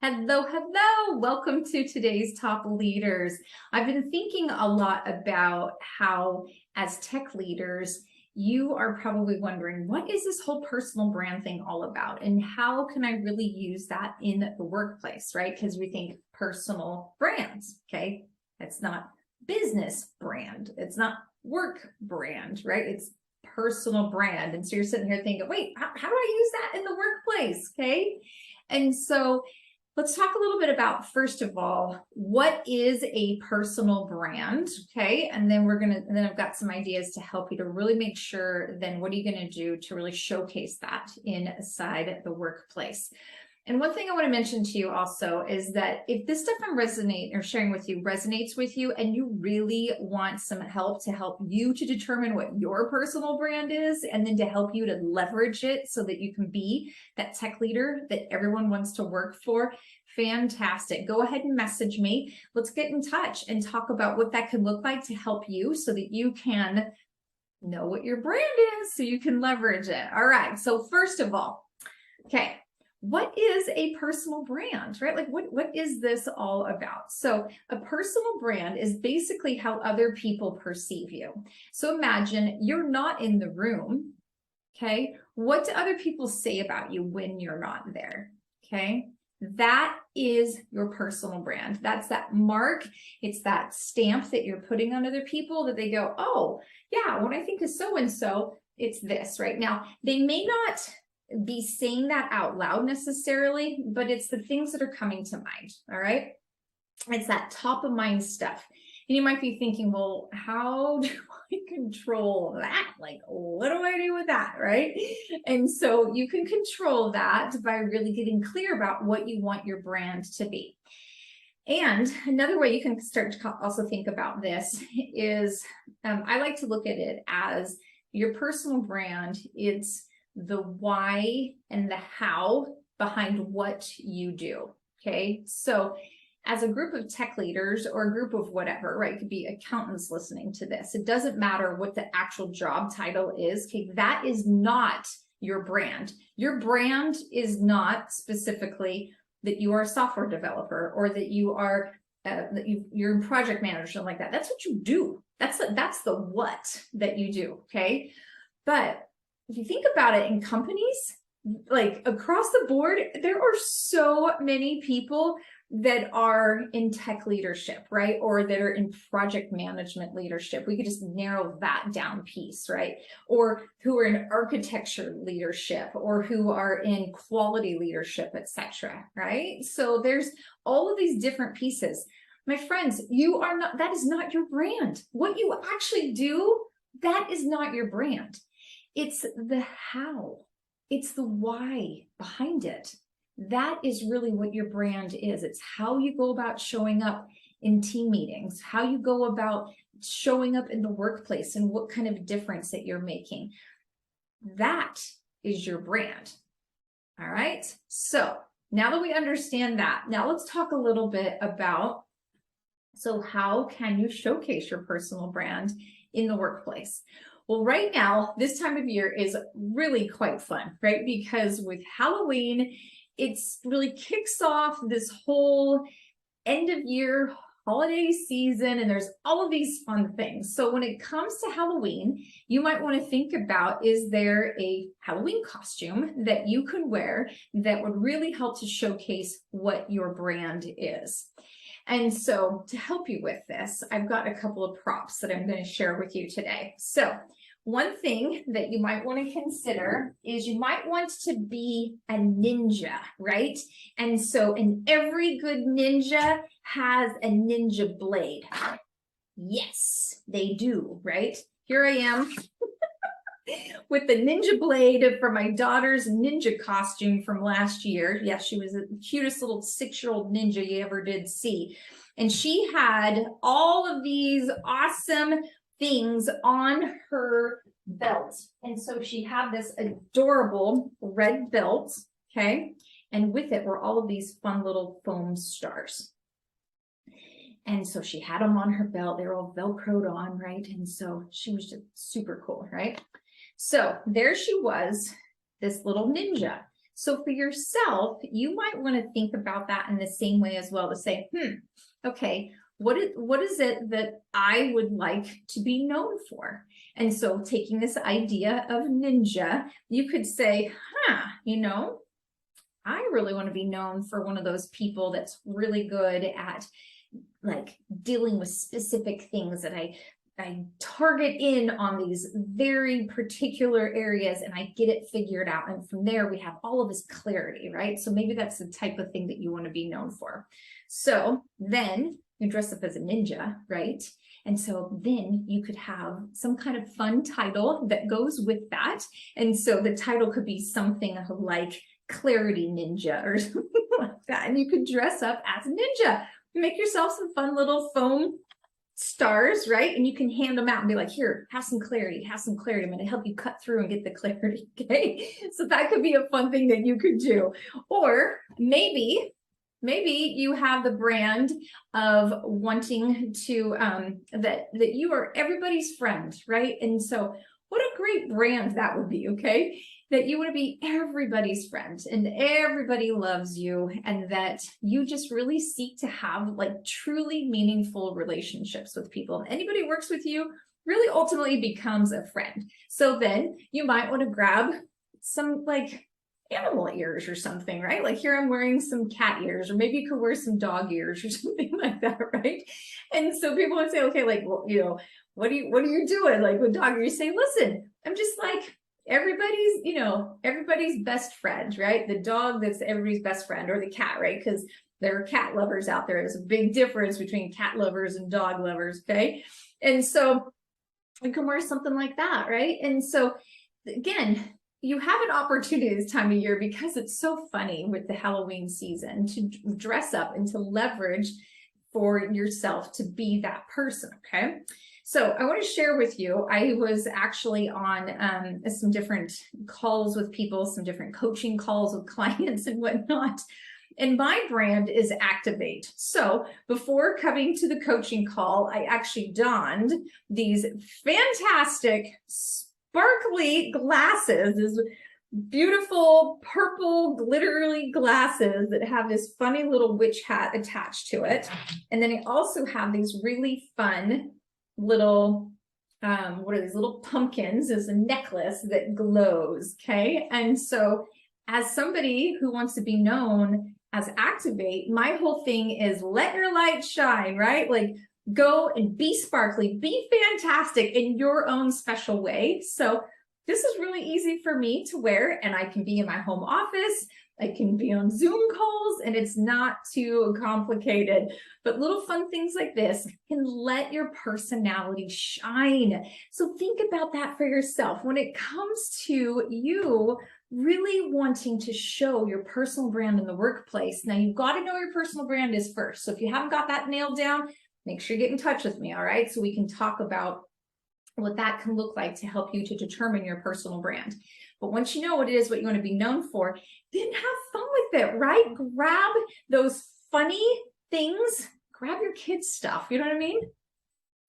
Hello, hello. Welcome to today's Top Leaders. I've been thinking a lot about how, as tech leaders, you are probably wondering, what is this whole personal brand thing all about? And how can I really use that in the workplace, right? Because we think personal brands, okay? It's not business brand. It's not work brand, right? It's personal brand. And so you're sitting here thinking, wait, how do I use that in the workplace, okay? And so let's talk a little bit about, first of all, what is a personal brand, okay? And then I've got some ideas to help you to really make sure, then what are you gonna do to really showcase that inside the workplace? And one thing I want to mention to you also is that if this stuff I'm sharing with you resonates with you, and you really want some help to help you to determine what your personal brand is, and then to help you to leverage it so that you can be that tech leader that everyone wants to work for, fantastic. Go ahead and message me. Let's get in touch and talk about what that could look like to help you so that you can know what your brand is so you can leverage it. All right. So first of all, okay, what is a personal brand, right? Like what is this all about? So a personal brand is basically how other people perceive you. So imagine you're not in the room, okay? What do other people say about you when you're not there, okay? That is your personal brand. That's that mark. It's that stamp that you're putting on other people that they go, oh, yeah, when I think of so-and-so, it's this right now. They may not be saying that out loud necessarily, but it's the things that are coming to mind, all right? It's that top of mind stuff. And you might be thinking, well, how do I control that? Like, what do I do with that, right? And so you can control that by really getting clear about what you want your brand to be. And another way you can start to also think about this is, I like to look at it as your personal brand. It's the why and the how behind what you do, okay? So as a group of tech leaders or a group of whatever, right? It could be accountants listening to this. It doesn't matter what the actual job title is, okay? That is not your brand. Your brand is not specifically that you are a software developer or that you are you're a project manager, something like that. That's what you do. That's the what that you do, okay? But if you think about it in companies, like across the board, there are so many people that are in tech leadership, right? Or that are in project management leadership. We could just narrow that down piece, right? Or who are in architecture leadership, or who are in quality leadership, etc., right? So there's all of these different pieces. My friends, that is not your brand. What you actually do, that is not your brand. It's the how, it's the why behind it. That is really what your brand is. It's how you go about showing up in team meetings, how you go about showing up in the workplace, and what kind of difference that you're making. That is your brand. All right. So now that we understand that, now let's talk a little bit about, so how can you showcase your personal brand in the workplace? Well, right now, this time of year is really quite fun, right? Because with Halloween, it's really kicks off this whole end of year holiday season, and there's all of these fun things. So when it comes to Halloween, you might want to think about, is there a Halloween costume that you could wear that would really help to showcase what your brand is? And so to help you with this, I've got a couple of props that I'm going to share with you today. So one thing that you might want to consider is you might want to be a ninja, right? And so in every good ninja has a ninja blade. Yes, they do, right? Here I am with the ninja blade for my daughter's ninja costume from last year. Yes, she was the cutest little 6-year-old ninja you ever did see. And she had all of these awesome things on her belt. And so she had this adorable red belt, okay? And with it were all of these fun little foam stars. And so she had them on her belt. They were all Velcroed on, right? And so she was just super cool, right? So there she was, this little ninja. So for yourself, you might want to think about that in the same way as well, to say, okay, what is it that I would like to be known for? And so taking this idea of ninja, you could say, I really want to be known for one of those people that's really good at like dealing with specific things, that I target in on these very particular areas and I get it figured out. And from there, we have all of this clarity, right? So maybe that's the type of thing that you want to be known for. So then you dress up as a ninja, right? And so then you could have some kind of fun title that goes with that. And so the title could be something like Clarity Ninja or something like that. And you could dress up as a ninja. Make yourself some fun little foam stars, right? And you can hand them out and be like, here, have some clarity, have some clarity. I'm going to help you cut through and get the clarity. Okay. So that could be a fun thing that you could do. Or maybe you have the brand of wanting to, that you are everybody's friend, right? And so what a great brand that would be, okay? That you want to be everybody's friend and everybody loves you, and that you just really seek to have like truly meaningful relationships with people. And anybody who works with you really ultimately becomes a friend. So then you might want to grab some like animal ears or something, right? Like here I'm wearing some cat ears, or maybe you could wear some dog ears or something like that, right? And so people would say, okay, like, well, what are you doing? Like with dog ears, you say, listen, I'm just like everybody's best friend, right? The dog that's everybody's best friend, or the cat, right? Because there are cat lovers out there. There's a big difference between cat lovers and dog lovers, okay? And so you can wear something like that, right? And so again, you have an opportunity this time of year, because it's so funny with the Halloween season, to dress up and to leverage for yourself to be that person, okay? So I want to share with you, I was actually on some different calls with people, some different coaching calls with clients and whatnot. And my brand is Activate. So before coming to the coaching call, I actually donned these fantastic sparkly glasses, these beautiful purple glittery glasses that have this funny little witch hat attached to it. And then I also have these really fun little what are these little pumpkins as a necklace that glows, okay? And so as somebody who wants to be known as Activate, my whole thing is let your light shine, right? Like go and be sparkly, be fantastic in your own special way. So this is really easy for me to wear, and I can be in my home office, I can be on Zoom calls, and it's not too complicated. But little fun things like this can let your personality shine. So think about that for yourself. When it comes to you really wanting to show your personal brand in the workplace, now you've got to know your personal brand is first. So if you haven't got that nailed down, make sure you get in touch with me, all right? So we can talk about what that can look like to help you to determine your personal brand. But once you know what it is, what you want to be known for, then have fun with it, right? Grab those funny things, grab your kids' stuff, you know what I mean?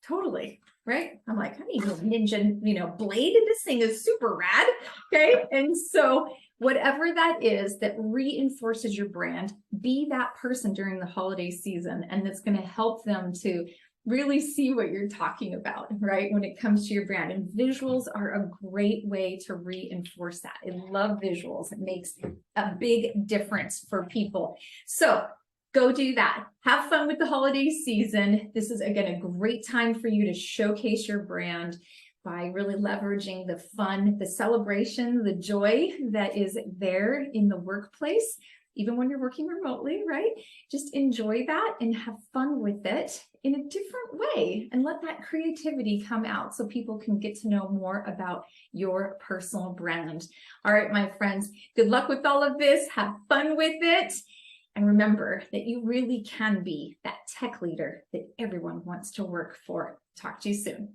Totally, right? I'm like, I need a ninja, blade, and this thing is super rad, okay? And so whatever that is that reinforces your brand, be that person during the holiday season, and that's going to help them to really see what you're talking about, right? When it comes to your brand. And visuals are a great way to reinforce that. I love visuals. It makes a big difference for people. So go do that. Have fun with the holiday season. This is, again, a great time for you to showcase your brand by really leveraging the fun, the celebration, the joy that is there in the workplace, even when you're working remotely, right? Just enjoy that and have fun with it in a different way, and let that creativity come out so people can get to know more about your personal brand. All right, my friends, good luck with all of this. Have fun with it. And remember that you really can be that tech leader that everyone wants to work for. Talk to you soon.